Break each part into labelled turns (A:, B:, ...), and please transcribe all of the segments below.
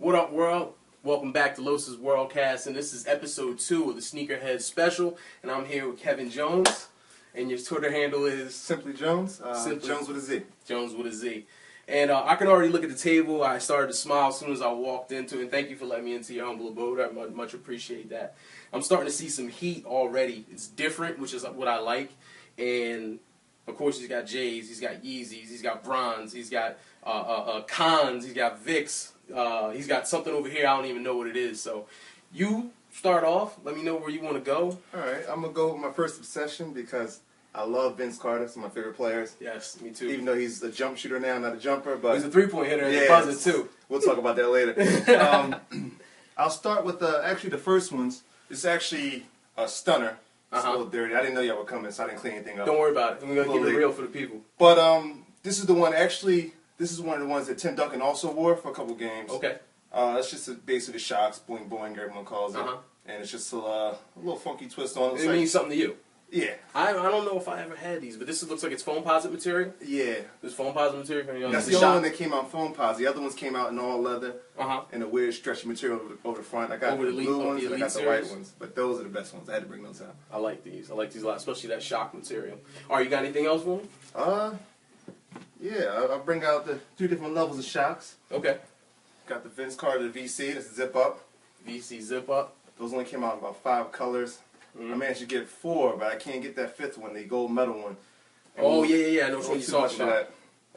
A: What up, world? Welcome back to Los's Worldcast, and this is episode 2 of the Sneakerhead special. And I'm here with K.Jones, and your Twitter handle is
B: Simply Jones. Jones with a Z.
A: Jones with a Z. And I can already look at the table. I started to smile as soon as I walked into it. And thank you for letting me into your humble abode. I much appreciate that. I'm starting to see some heat already. It's different, which is what I like. And of course, he's got J's, he's got Yeezys, he's got Bronze, he's got Cons, he's got Vicks. He's got something over here, I don't even know what it is. So you start off, let me know where you want to go.
B: Alright, I'm going to go with my first obsession because I love Vince Carter. He's one of my favorite players.
A: Yes, me too.
B: Even though he's a jump shooter now, not a jumper. But
A: he's a three-point hitter and a buzzer too.
B: We'll talk about that later. I'll start with actually the first one's. It's actually a stunner. It's a little dirty. I didn't know y'all were coming, so I didn't clean anything up.
A: Don't worry about it. We're going to keep it real for the people.
B: But this is the one, actually, this is one of the ones that Tim Duncan also wore for a couple games.
A: Okay.
B: It's just basically shocks, boing boing, everyone calls it. And it's just a little funky twist on it.
A: It means something to you.
B: Yeah.
A: I don't know if I ever had these, but this looks like it's foam posite material.
B: Yeah.
A: This foam posite material.
B: That's the only one that came out in foam posite. The other ones came out in all leather and a weird stretchy material over the front. I got the blue ones and I got the white ones, but those are the best ones. I had to bring those out.
A: I like these. I like these a lot, especially that shock material. All right, you got anything else for me?
B: Yeah, I'll bring out the 2 different levels of shocks.
A: Okay.
B: Got the Vince Carter VC, that's zip up.
A: VC zip up.
B: Those only came out in about 5 colors. I managed to get 4, but I can't get that 5th one, the gold medal one.
A: And yeah. I know what you're talking about.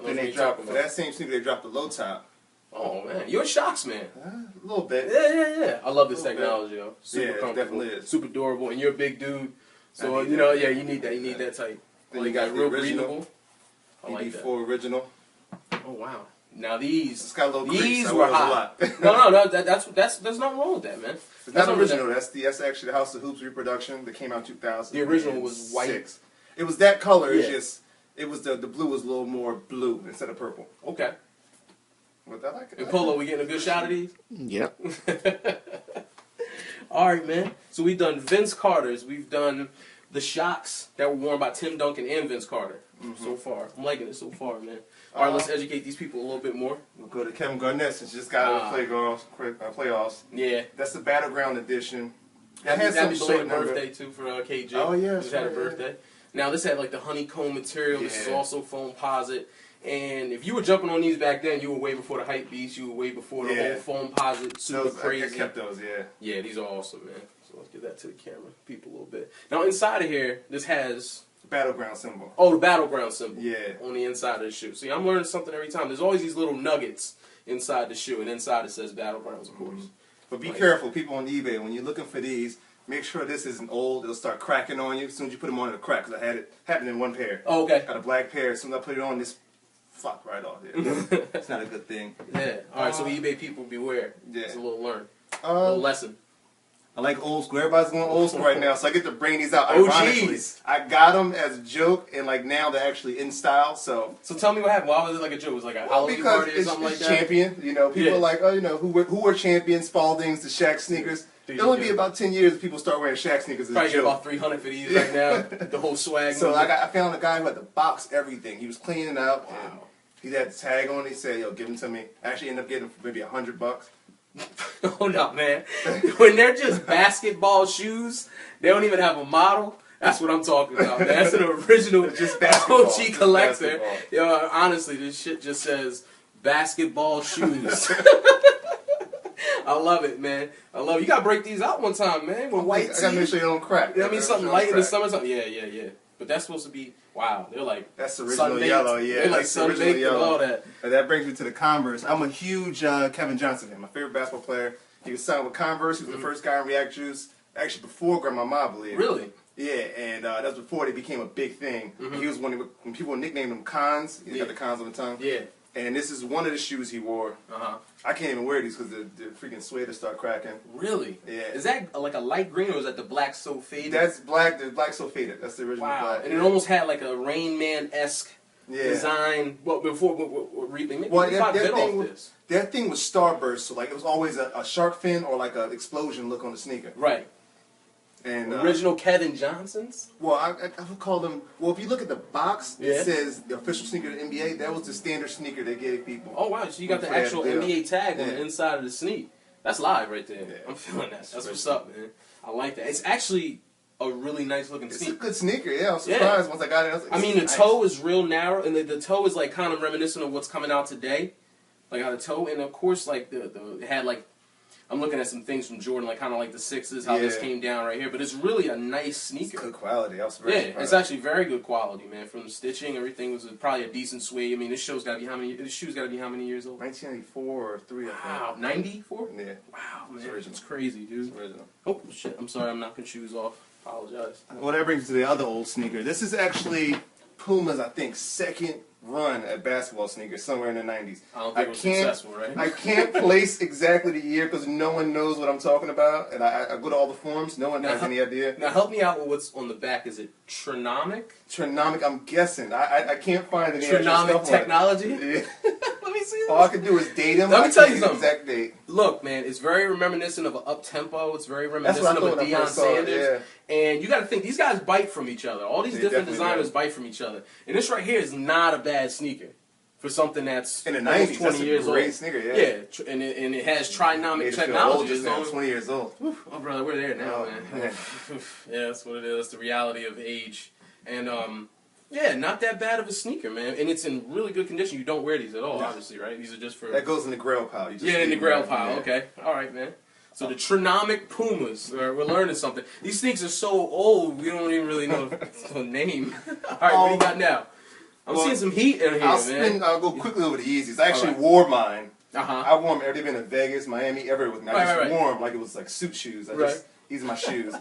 B: Then they dropped, for that same sneaker, they dropped the low top.
A: Oh, man. You're a shocks man.
B: A little bit.
A: Yeah. I love this technology, though. Super comfortable.
B: Definitely is.
A: Super durable. And you're a big dude. So, you need that. You need that type.
B: Then you got real
A: breathable. I like that.
B: BB4 original.
A: Oh, wow. Now these,
B: it's got a little
A: these were hot. no, there's nothing wrong with that, man.
B: It's not original. That's actually the House of Hoops reproduction that came out in 2000.
A: The original was white.
B: It was that color. It's just the blue was a little more blue instead of purple.
A: Okay.
B: But I like it.
A: And Polo, we getting a good shot of these?
C: Yep.
A: All right, man. So we've done Vince Carter's. We've done the shocks that were worn by Tim Duncan and Vince Carter. So far, I'm liking it so far, man. All right, let's educate these people a little bit more.
B: We'll go to Kevin Garnett since just got out of the playoffs.
A: Yeah.
B: That's the Battleground edition.
A: Happy belated birthday, too, for KJ.
B: Oh, yeah.
A: Just had a birthday. Now, this had, like, the honeycomb material. This is also foam posite. And if you were jumping on these back then, you were way before the hype beast. You were way before the whole foam posite, super crazy.
B: I kept those, yeah.
A: Yeah, these are awesome, man. So let's give that to the camera, people a little bit. Now, inside of here, this has...
B: Battleground symbol.
A: Oh, the Battleground symbol.
B: Yeah.
A: On the inside of the shoe. See, I'm learning something every time. There's always these little nuggets inside the shoe, and inside it says Battlegrounds, of course.
B: But be careful, people on eBay, when you're looking for these, make sure this isn't old. It'll start cracking on you as soon as you put them on, it'll crack. Because I had it happen in one pair.
A: Oh, okay.
B: Got a black pair. As soon as I put it on, this fuck right off. Yeah. It's not a good thing.
A: Yeah. All right, so eBay people, beware.
B: Yeah.
A: It's a little little lesson.
B: I like old school. Everybody's going old school right now, so I get to bring these out.
A: Oh,
B: ironically, I got them as a joke, and like now they're actually in style. So
A: tell me what happened. Why was it like a joke? It was like a Halloween party or something like that?
B: Champion. You know, people are like, oh, you know, who were champions, Spaldings, the Shaq sneakers. It'll only be about 10 years people start wearing Shaq sneakers as a joke.
A: Probably get about 300 for these right now. The whole swag.
B: So I found a guy who had to box everything. He was cleaning up. Wow. And he had the tag on. He said, "Yo, give them to me." I actually ended up getting them for maybe $100.
A: Hold up, man. When they're just basketball shoes, they don't even have a model. That's what I'm talking about, man. That's an original
B: just basketball.
A: OG collector. Yo, honestly, this shit just says basketball shoes. I love it, man. I love it. You gotta break these out one time, man. With white
B: I gotta make sure you don't crack.
A: I mean, something light in the summer. Yeah. But that's supposed to be, wow. They're like
B: that's original yellow, yeah.
A: They're like sun-baked and all that.
B: And that brings me to the Converse. I'm a huge Kevin Johnson fan. My favorite basketball player. He was signed with Converse. He was the first guy in React Juice. Actually, before Grandmama, I believe.
A: Really?
B: Yeah, and that was before they became a big thing. He was when people nicknamed him Cons. He got the Cons on the tongue.
A: Yeah.
B: And this is one of the shoes he wore. I can't even wear these because the freaking suede start cracking.
A: Really?
B: Yeah.
A: Is that like a light green or is that the black so faded?
B: That's black. The black so faded. That's the original black.
A: And it almost had like a Rain Man-esque design. Well, before Reaping.
B: That thing was starburst, so like it was always a shark fin or like an explosion look on the sneaker.
A: Right.
B: And
A: original Kevin Johnsons?
B: Well, I would call them. Well, if you look at the box, it says the official sneaker of the NBA. That was the standard sneaker they gave people.
A: Oh wow! So you got the actual NBA tag on the inside of the sneak. That's live right there. Yeah. I'm feeling that. That's what's up, man. I like that. It's actually a really nice looking sneaker.
B: It's a good sneaker. Yeah, I was surprised once I got it.
A: I mean, the toe is real narrow, and the toe is like kind of reminiscent of what's coming out today, like how the toe, and of course, like it had like. I'm looking at some things from Jordan, like kind of like the sixes, how this came down right here. But it's really a nice sneaker.
B: It's good quality. I was very surprised.
A: It's actually very good quality, man. From the stitching, everything was probably a decent suede. I mean, this shoe's got to be how many years old?
B: 1994 or 3.
A: Wow, 94?
B: Yeah.
A: Wow, man,
B: it's
A: it's crazy, dude.
B: It's original.
A: Oh shit! I'm sorry, I'm knocking shoes off. Apologize.
B: Well, that brings me to the other old sneaker. This is actually Puma's, I think, second run at basketball sneakers somewhere in the 90s.
A: I don't think it was successful, right?
B: I can't place exactly the year because no one knows what I'm talking about. And I go to all the forums. No one has any idea.
A: Now, help me out with what's on the back. Is it Trinomic?
B: Trinomic, I'm guessing. I can't find any
A: Trinomic technology?
B: Yeah.
A: Let me see this.
B: All I can do is date them.
A: Let me tell you something.
B: Exact date.
A: Look, man, it's very reminiscent of an up-tempo. It's very reminiscent of a Deion Sanders. And you got to think, these guys bite from each other. All these different designers bite from each other. And this right here is not a bad sneaker for something that's
B: in the 90s,
A: 20 years old.
B: Great sneaker,
A: and it has Trinomic technology.
B: It's now 20 years old.
A: Oh, brother, we're there now, man. Yeah, that's what it is. That's the reality of age. And, yeah, not that bad of a sneaker, man. And it's in really good condition. You don't wear these at all, obviously, right? These are just for...
B: That goes in the grail pile.
A: In the grail pile. Okay. All right, man. So the Trinomic Pumas. We're learning something. These sneakers are so old, we don't even really know the name. All right, what do you got now? I'm seeing some heat in here, man.
B: I'll go quickly over the Yeezys. I actually wore mine. I wore them every day in Vegas, Miami, everywhere with me. I just wore them like it was like suit shoes. These are my shoes.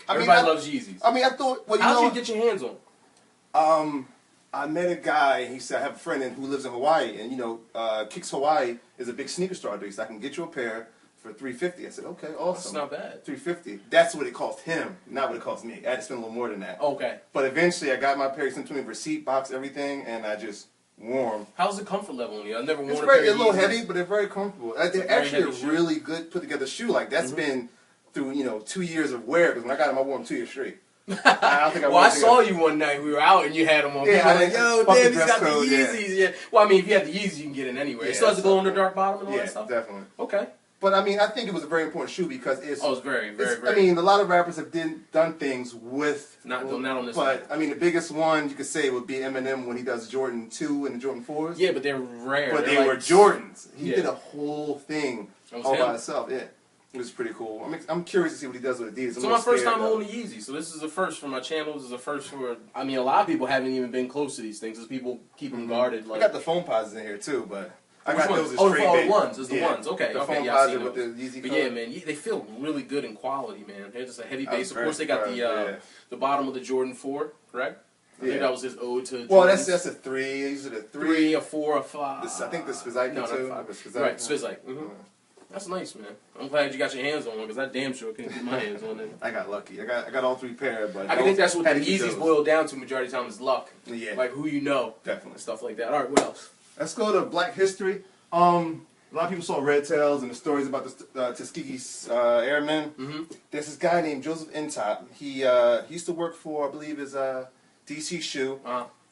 A: Everybody loves Yeezys.
B: I mean, I thought... Well,
A: how'd you get your hands on?
B: I met a guy, he said, I have a friend who lives in Hawaii, and, Kicks Hawaii is a big sneaker store. He said, I can get you a pair for $350. I said, okay, awesome.
A: That's not bad.
B: $350. That's what it cost him, not what it cost me. I had to spend a little more than that.
A: Okay.
B: But eventually, I got my pair, sent to me, receipt, box, everything, and I just wore them.
A: How's the comfort level on you? I've never worn
B: a
A: pair.
B: They're a little heavy, but they're very comfortable. They're actually a really good put-together shoe. Like, that's been through, 2 years of wear, because when I got them, I wore them 2 years straight.
A: I saw you one night. We were out and you had them on.
B: Yeah,
A: I was like, yo, damn, he's got the Yeezys. Yeah. Well, I mean, if you have the Yeezys, you can get in anywhere. It still has to go under dark bottom and all that stuff?
B: Yeah, definitely.
A: Okay.
B: But, I mean, I think it was a very important shoe because it's...
A: Oh, it's very.
B: I mean, a lot of rappers have done things with...
A: Not on this
B: But, I mean, the biggest one you could say would be Eminem when he does Jordan 2 and the Jordan 4s.
A: Yeah, but they're rare.
B: But they were Jordans. He did a whole thing all by himself. Yeah. It was pretty cool. I'm curious to see what he does with Adidas.
A: So my first time holding a Yeezy. So this is a first for my channel. This is a first for... I mean, a lot of people haven't even been close to these things because people keep them guarded. Like,
B: I got the foam posits in here, too, but... I got those as
A: trade bait. Ones. It's the ones. Okay.
B: The
A: foam
B: posit with the Yeezy
A: color. But yeah, man, they feel really good in quality, man. They're just a heavy base. Of course, they got the bottom of the Jordan 4, correct? I think that was his ode to...
B: Well, that's a 3. These are the 3.
A: A 4, a 5.
B: I think the Spizike, too.
A: Right, Spizike. That's nice, man. I'm glad you got your hands on one because I damn sure couldn't get my hands on it.
B: I got lucky. I got all 3 pairs, but
A: I think that's what the Yeezys boil down to majority of the time is luck.
B: Yeah.
A: Like who you know.
B: Definitely.
A: Stuff like that. All right, what else?
B: Let's go to Black History. A lot of people saw Red Tails and the stories about the Tuskegee's airmen. There's this guy named Joseph Intop. He used to work for, I believe, his DC Shoe.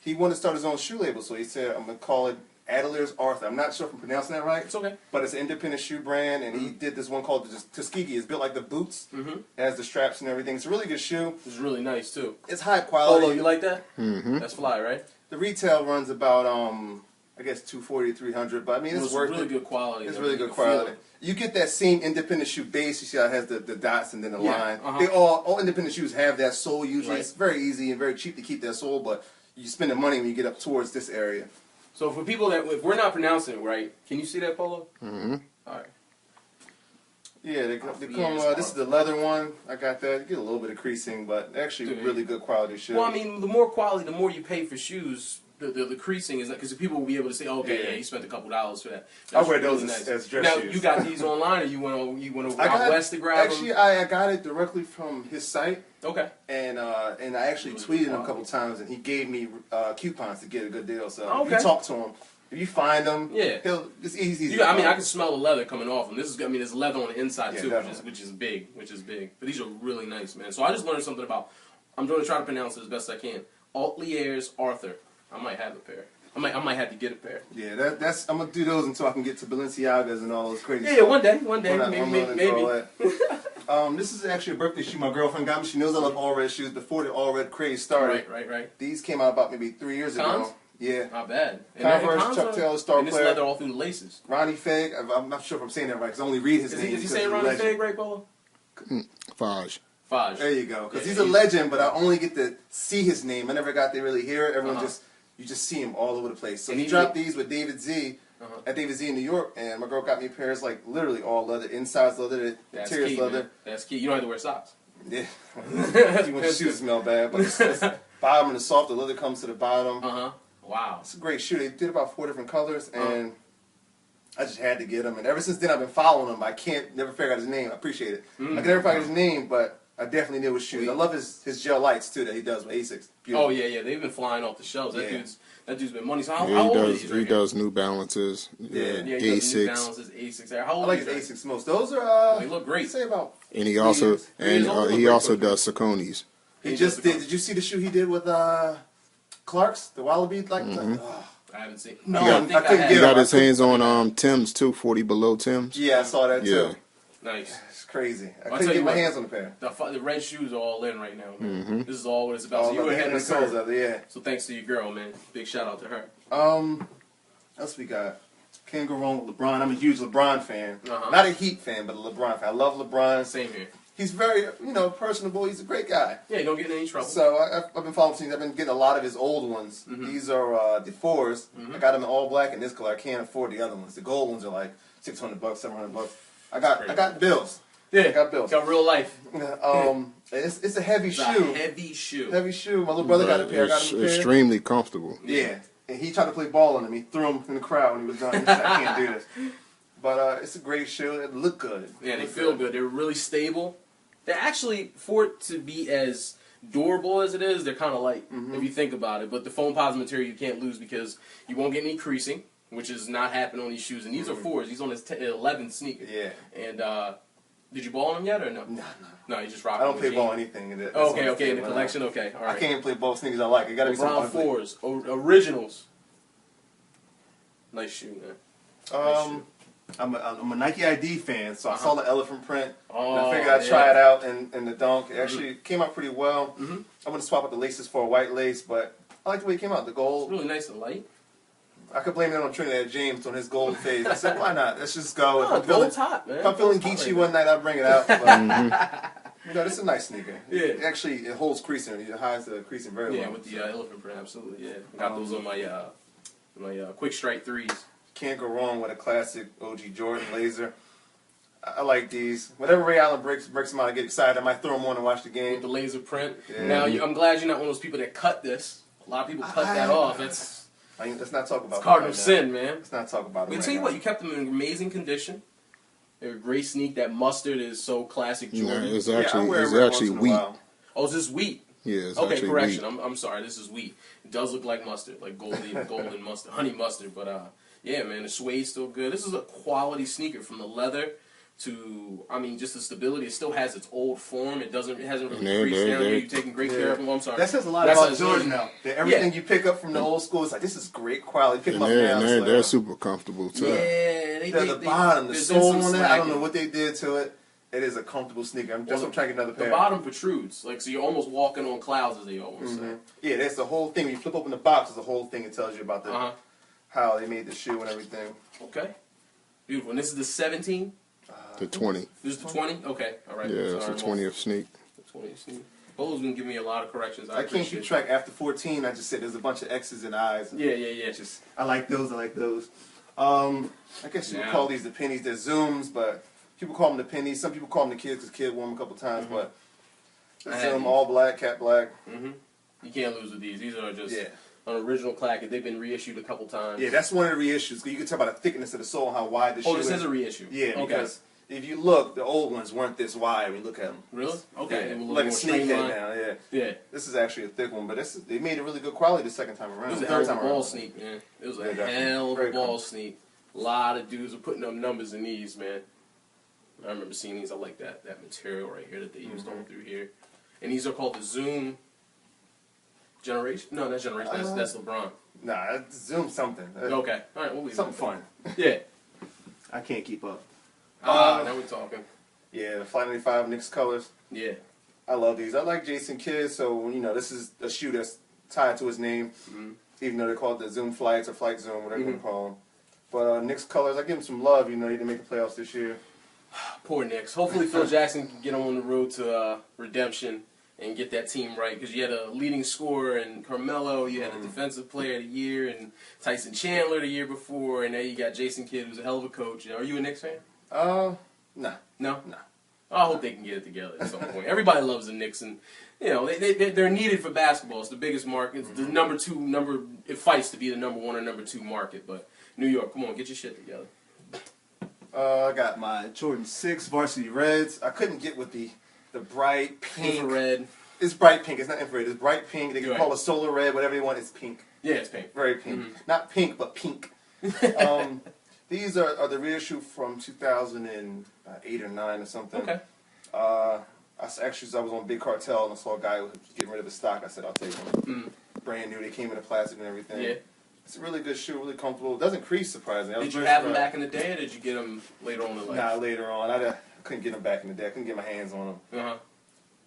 B: He wanted to start his own shoe label, so he said, I'm going to call it Adelaire's Arthur. I'm not sure if I'm pronouncing that right.
A: It's okay.
B: But it's an independent shoe brand, and he did this one called the Tuskegee. It's built like the boots. It has the straps and everything. It's a really good shoe.
A: It's really nice, too.
B: It's high quality.
A: Polo, you like that? That's fly, right?
B: The retail runs about, I guess, $240 to $300, but I mean, it's worth it.
A: It's really good quality.
B: It's really good quality. You get that same independent shoe base. You see how it has the dots and then the line. They all independent shoes have that sole usually. It's very easy and very cheap to keep that sole, but you spend the money when you get up towards this area.
A: So for people that, if we're not pronouncing it right, can you see that polo? All right.
B: Yeah, they come, this is the leather one. I got that. You get a little bit of creasing, but actually really good quality shoe.
A: Well, I mean, the more quality, the more you pay for shoes. The creasing is because people will be able to say, okay, you spent a couple dollars for that.
B: I wear those as dress
A: shoes. Now,
B: shoes.
A: you got these online, or you went out west to grab them?
B: Actually, I got it directly from his site.
A: Okay.
B: And I actually tweeted him a couple times, and he gave me coupons to get a good deal. So you talk to him. if you find him,
A: Yeah.
B: it's easy.
A: I mean, I can smell the leather coming off them. There's leather on the inside too,
B: definitely.
A: which is big. But these are really nice, man. So I just learned something about. I'm going to try to pronounce it as best I can. Altliers Arthur. I might have a pair. I might have to get a pair.
B: Yeah, that's. I'm gonna do those until I can get to Balenciagas and all those crazy.
A: Yeah,
B: stuff.
A: one day, maybe.
B: This is actually a birthday shoe my girlfriend got me. She knows I love all red shoes before the all red craze started.
A: Right.
B: These came out about maybe 3 years
A: Cons?
B: ago. Yeah.
A: Not bad.
B: Converse, Chuck Taylor, star
A: and this
B: player.
A: leather all through the laces.
B: Ronnie Feg. I'm not sure if I'm saying that right because I only read his name.
A: Is he saying Ronnie Feg right, Polo?
C: Faj.
B: There you go. Because
A: Yeah,
B: he's a legend, but I only get to see his name. I never got to really hear it. Everyone you just see him all over the place. So
A: And
B: he dropped these with David Z at David Z in New York, and my girl got me pairs like literally all leather, insides leather, interiors leather.
A: Man. That's key. You don't have to wear socks.
B: Yeah. You want your shoes to smell bad, but it's bottom and the soft, the leather comes to the bottom.
A: Wow.
B: It's a great shoe. They did about 4 different colors, and I just had to get them. And ever since then, I've been following him. I can't never figure out his name. I appreciate it. I can never figure out his name, but I definitely knew his shoes. I love his gel lights too that he does with Asics. Beautiful.
A: Oh yeah. They've been flying off the shelves. That dude's been money. So how
C: Yeah,
A: old are these?
C: he does New Balances.
A: Yeah, he does New
C: Asics.
A: Balances, Asics. How old
B: I like
A: are
B: his
A: these?
B: Asics most. Those are
A: They look great.
B: I'd say about.
C: And he also
B: years old.
C: he also does Saucony's.
B: He just did. Did you see the shoe he did with Clark's, the Wallaby? Like,
A: I haven't seen.
B: No,
A: I think
B: I couldn't
A: have.
B: get
C: He got
B: I
C: his hands on Tim's too, 40 below Tim's.
B: yeah, I saw that too.
C: Yeah.
A: Nice.
B: It's crazy. I
A: I'll
B: couldn't
A: tell
B: get
A: you
B: my
A: what.
B: hands on the pair.
A: The red shoes are all in right now, man. This is all what it's about. So
B: Oh,
A: you were
B: the
A: ahead
B: hand
A: of
B: and
A: the
B: soles
A: curve.
B: of it, yeah.
A: So thanks to your girl, man. Big shout out to her.
B: Else we got. Can't go wrong with LeBron. I'm a huge LeBron fan.
A: Uh-huh.
B: Not a Heat fan, but a LeBron fan. I love LeBron.
A: Same here.
B: He's very, personable. He's a great guy.
A: Yeah, you don't get in any trouble.
B: So I've been following things. I've been getting a lot of his old ones. These are the 4s. I got them in all black and this color. I can't afford the other ones. The gold ones are like $600, $700. I got bills.
A: Yeah,
B: I got bills.
A: Got real life.
B: It's a heavy
A: It's
B: shoe.
A: a heavy shoe.
B: Heavy shoe. My little brother got a pair. I got
C: It's
B: him a pair.
C: extremely comfortable.
B: Yeah. And he tried to play ball on him. He threw him in the crowd when he was done. He said, I can't do this. But it's a great shoe. It looked good.
A: Yeah, they feel good. They're really stable. They're actually, for it to be as durable as it is, they're kind of light, if you think about it. But the foam positive material you can't lose because you won't get any creasing, which is not happening on these shoes. And these are 4s. He's on his 11th sneaker.
B: Yeah.
A: And did you ball on them yet or no? No, you just rock
B: I don't
A: them.
B: play ball anything. In it.
A: Okay, in the collection, okay. All right.
B: I can't play ball sneakers I like. It got to be
A: LeBron
B: something ugly.
A: 4s, originals. Nice shoe, man. Nice shoe.
B: I'm a Nike ID fan, so I saw the elephant print.
A: Oh,
B: and I figured I'd try it out in the dunk. It actually came out pretty well. I'm going to swap out the laces for a white lace, but I like the way it came out. The
A: It's
B: gold.
A: really nice and light.
B: I could blame it on Trinidad James on his gold phase. I said, why not? Let's just go.
A: Oh, gold's hot, man.
B: If I'm feeling
A: Gold's hot
B: Geechee
A: right
B: one night, I'll bring it out. But, this is a nice sneaker.
A: Yeah.
B: It holds creasing. It hides the creasing very well.
A: Yeah, with the elephant print, absolutely. Yeah, got those on my quick strike 3s.
B: Can't go wrong with a classic OG Jordan laser. I like these. Whenever Ray Allen breaks them out, I get excited. I might throw them on and watch the game.
A: With the laser print.
B: Yeah.
A: Now, I'm glad you're not one of those people that cut this. A lot of people cut that off. Let's
B: not talk about
A: cardinal
B: it right
A: sin, man.
B: Let's not talk about it.
A: But
B: Right
A: tell you
B: now.
A: what, you kept them in amazing condition. They're a great sneak. That mustard is so classic
C: No,
A: Jordan.
C: it's
B: I
C: actually
B: wear
C: it's
B: red
C: actually
B: once in a
C: wheat.
B: while.
A: Oh, is this wheat?
C: Yeah, it's
A: Okay,
C: actually
A: correction.
C: wheat.
A: I'm sorry. This is wheat. It does look like mustard, like golden mustard, honey mustard. But yeah, man, the suede's still good. This is a quality sneaker from the leather to, just the stability. It still has its old form. It hasn't really creased down here. You've taken great care of them. I'm sorry.
B: That says a lot
A: That's
B: about
A: what
B: Jordan
A: it's-
B: now. That everything you pick up from the old school, it's like, this is great quality. Pick them
C: And
B: up now. it's like,
C: they're super comfortable too.
A: Yeah,
B: the bottom, the
A: there's been
B: sole
A: some
B: on that, I don't
A: slacking.
B: know what they did to it. It is a comfortable sneaker. I'm trying to get another pair.
A: The bottom protrudes, so you're almost walking on clouds, as they almost say.
B: Yeah, that's the whole thing. When you flip open the box, there's the whole thing. It tells you about how they made the shoe and everything.
A: Okay, beautiful. And this is the 17.
C: The 20.
A: This is the 20. Okay, all right.
C: Yeah, it's the 20th sneak.
A: The 20th sneak. Bolo's gonna give me a lot of corrections.
B: I can't keep track after 14. I just said there's a bunch of X's and I's.
A: Yeah.
B: I like those. I guess you would
A: Yeah.
B: call these the pennies. They're Zooms, but people call them the pennies. Some people call them the kids because kid wore them a couple times. But
A: I had
B: Zoom,
A: these.
B: all black, cat black.
A: You can't lose with these. These are just
B: Yeah.
A: an original classic. They've been reissued a couple times.
B: Yeah, that's one of the reissues. You can tell by the thickness of the sole how wide the shoe
A: Oh,
B: is.
A: this is a reissue.
B: Yeah,
A: Okay.
B: because if you look, the old ones weren't this wide when you look at them.
A: Really? Okay.
B: Yeah,
A: A little
B: like a
A: more
B: sneakhead
A: streamlined.
B: now, yeah.
A: Yeah.
B: This is actually a thick one, but they made it really good quality the second time around.
A: It was a
B: Third
A: hell of a
B: time
A: ball
B: around.
A: sneak, man. It was
B: Yeah,
A: a
B: definitely.
A: hell of a
B: Very
A: ball
B: cool.
A: sneak. A lot of dudes were putting up numbers in these, man. I remember seeing these. I like that material right here that they used all through here. And these are called the Zoom Generation. No, that's Generation. That's LeBron.
B: Nah, that's Zoom something.
A: Okay. All right. We'll leave
B: Something
A: it.
B: fun.
A: Yeah.
B: I can't keep up.
A: Now we're talking.
B: Yeah, the Flight 95 Knicks colors.
A: Yeah.
B: I love these. I like Jason Kidd, so this is a shoe that's tied to his name, even though they call it the Zoom Flights or Flight Zoom, whatever you want to call them. But Knicks colors, I give him some love. He didn't make the playoffs this year.
A: Poor Knicks. Hopefully Phil Jackson can get on the road to redemption and get that team right, because you had a leading scorer in Carmelo, you had a defensive player of the year and Tyson Chandler the year before, and now you got Jason Kidd, who's a hell of a coach. Are you a Knicks fan?
B: Nah.
A: No?
B: Nah.
A: I hope they can get it together at some point. Everybody loves the Knicks, and they're needed for basketball. It's the biggest market. It's the number two. It fights to be the number one or number two market. But New York, come on, get your shit together.
B: I got my Jordan 6 Varsity Reds. I couldn't get with the bright pink.
A: Infrared.
B: It's bright pink. It's not infrared. It's bright pink. They can
A: You're
B: call
A: right.
B: it solar red, whatever they want. It's pink.
A: Yeah, it's pink.
B: Very pink. Not pink, but pink. These are the reissue from 2008 or 9 or something.
A: Okay.
B: I was on Big Cartel and I saw a guy who was getting rid of his stock. I said, I'll take one. Brand new. They came in the plastic and everything.
A: Yeah.
B: It's a really good shoe, really comfortable. It doesn't crease, surprisingly.
A: Did you have them back in the day, or did you get them later on in life?
B: Nah, later on. I couldn't get them back in the day. I couldn't get my hands on them.
A: Uh-huh.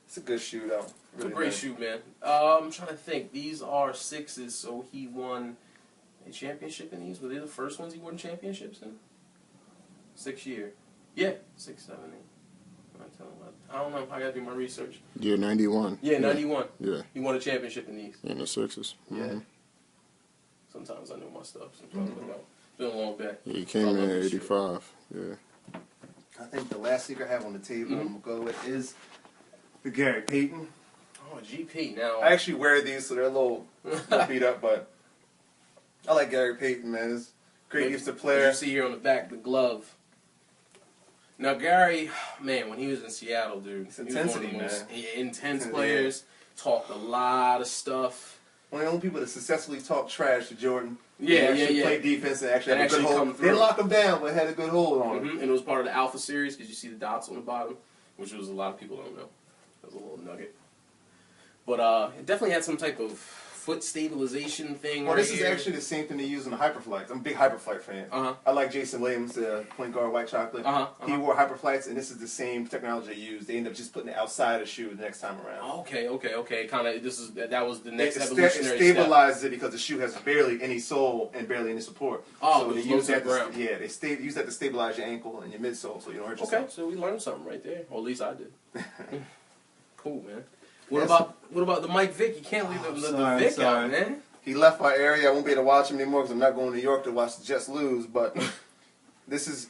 B: It's a good shoe, though.
A: It's
B: Really
A: a great
B: nice.
A: shoe, man. I'm trying to think. These are 6s, so he won a championship in these. Were they the first ones he won championships in? 6 year. Yeah, 6, 7, 8. I don't know. I gotta do my research.
C: Year 91.
A: Yeah, 91.
C: Yeah.
A: He won a championship in these.
C: In the Sixers.
A: Yeah. Sometimes I know my stuff. Sometimes I don't. It's been a long day.
C: Yeah, he came in at 85. Yeah.
B: I think the last sneaker I have on the table I'm going to go with is the Gary Payton.
A: Oh, GP now.
B: I actually wear these, so they're a little beat up, but I like Gary Payton, man. It's great gifted player.
A: You see here on the back, the glove. Now, Gary, man, when he was in Seattle, dude,
B: It's
A: he was one of the
B: intensity,
A: most
B: man.
A: intense players, talked a lot of stuff.
B: One of the only people that successfully talked trash to Jordan.
A: Yeah,
B: actually
A: yeah.
B: played defense and actually
A: And
B: had a good
A: actually come
B: hold.
A: through.
B: They locked him down, but had a good hold on him.
A: And it was part of the Alpha series, because you see the dots on the bottom, which was a lot of people don't know. That was a little nugget. But it definitely had some type of foot stabilization thing.
B: Well,
A: right
B: this is
A: here.
B: actually the same thing they use in the Hyperflights. I'm a big Hyperflight fan. I like Jason Williams, the point guard, White Chocolate. He wore Hyperflights, and this is the same technology they use. They end up just putting it outside the shoe the next time around.
A: Okay. Kind of. That was the next
B: It
A: evolutionary
B: stabilizes it because the shoe has barely any sole and barely any support.
A: Oh,
B: so
A: it
B: they
A: was
B: use
A: low
B: that.
A: to the ground.
B: They use that to stabilize your ankle and your midsole, so you don't hurt
A: Okay,
B: yourself.
A: so we learned something right there, or at least I did. Cool, man.
B: Yes.
A: What about the Mike Vick? You can't leave the
B: sorry,
A: Vick
B: sorry.
A: out, man.
B: He left our area. I won't be able to watch him anymore because I'm not going to New York to watch the Jets lose. But this is,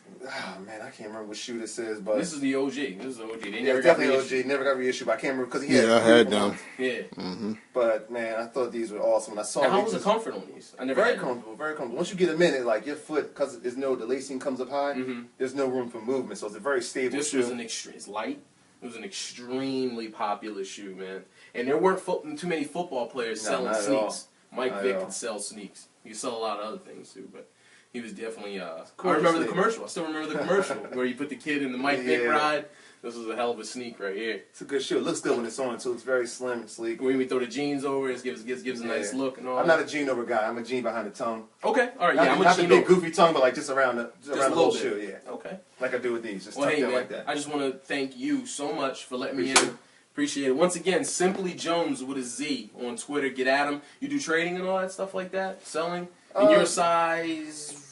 B: man, I can't remember what shoe this is. But
A: This is the OG. This is the OG. They
B: yeah,
A: never
B: it's
A: got
B: definitely
A: reissued.
B: OG. Never got reissued. But I can't remember because he had.
C: Yeah, I had them.
A: Yeah.
B: But man, I thought these were awesome. When I saw
A: Now,
B: them,
A: how was the comfort on these? I never
B: very
A: had them.
B: comfortable, very comfortable. Once you get them in it, like your foot, because the lacing comes up high, there's no room for movement. So it's a very stable
A: This
B: shoe.
A: was it's light. It was an extremely popular shoe, man. And there weren't too many football players
B: No,
A: selling
B: not at all.
A: sneaks. Mike
B: Not
A: Vick
B: at all.
A: could sell sneaks. He could sell a lot of other things too, but he was definitely. I
B: Gorgeous
A: remember the
B: sneak.
A: commercial. I still remember the commercial where you put the kid in the Mike Vick
B: Yeah.
A: ride. This was a hell of a sneak right here.
B: It's a good shoe. It looks good when it's on too. It's very slim and sleek.
A: When we throw the jeans over, it gives a nice look and all.
B: I'm not a jean over guy. I'm a jean behind the tongue.
A: Okay, all right,
B: Not,
A: yeah, I'm a
B: not the
A: jean
B: big
A: over.
B: goofy tongue, but like just around the
A: Just a
B: whole
A: little
B: shoe.
A: bit.
B: Yeah,
A: Okay.
B: like I do with these. Just
A: Well,
B: tucked
A: hey
B: in
A: man,
B: like that.
A: I just want to thank you so much for letting me
B: Appreciate
A: in.
B: it.
A: Appreciate it. Once again, Simply Jones with a Z on Twitter. Get at him. You do trading and all that stuff like that? Selling? In your size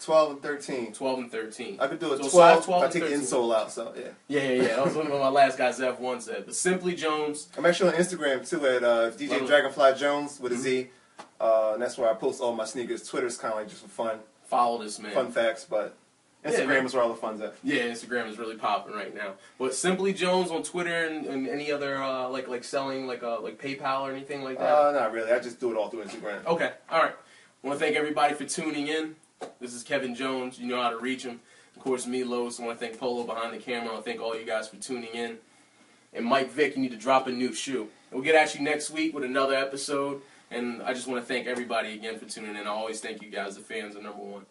B: 12 and 13.
A: 12 and 13.
B: I could do it
A: So
B: 12.
A: size 12
B: I
A: and
B: take the
A: 13.
B: insole out, so yeah.
A: Yeah. That was one of my last guys F1 said. But Simply Jones.
B: I'm actually on Instagram too at DJ
A: Love it.
B: Dragonfly Jones with a Z. And that's where I post all my sneakers. Twitter's kind of like just for fun,
A: Follow this man.
B: fun facts, but Instagram
A: man.
B: is where all the fun's at.
A: Yeah, Instagram is really popping right now. But Simply Jones on Twitter and any other like selling like PayPal or anything like that.
B: Not really. I just do it all through Instagram.
A: Okay, all right. I want to thank everybody for tuning in. This is Kevin Jones. You know how to reach him. Of course, me, Los. I want to thank Polo behind the camera. I want to thank all you guys for tuning in. And Mike Vick, you need to drop a new shoe. We'll get at you next week with another episode. And I just want to thank everybody again for tuning in. I always thank you guys. The fans are number one.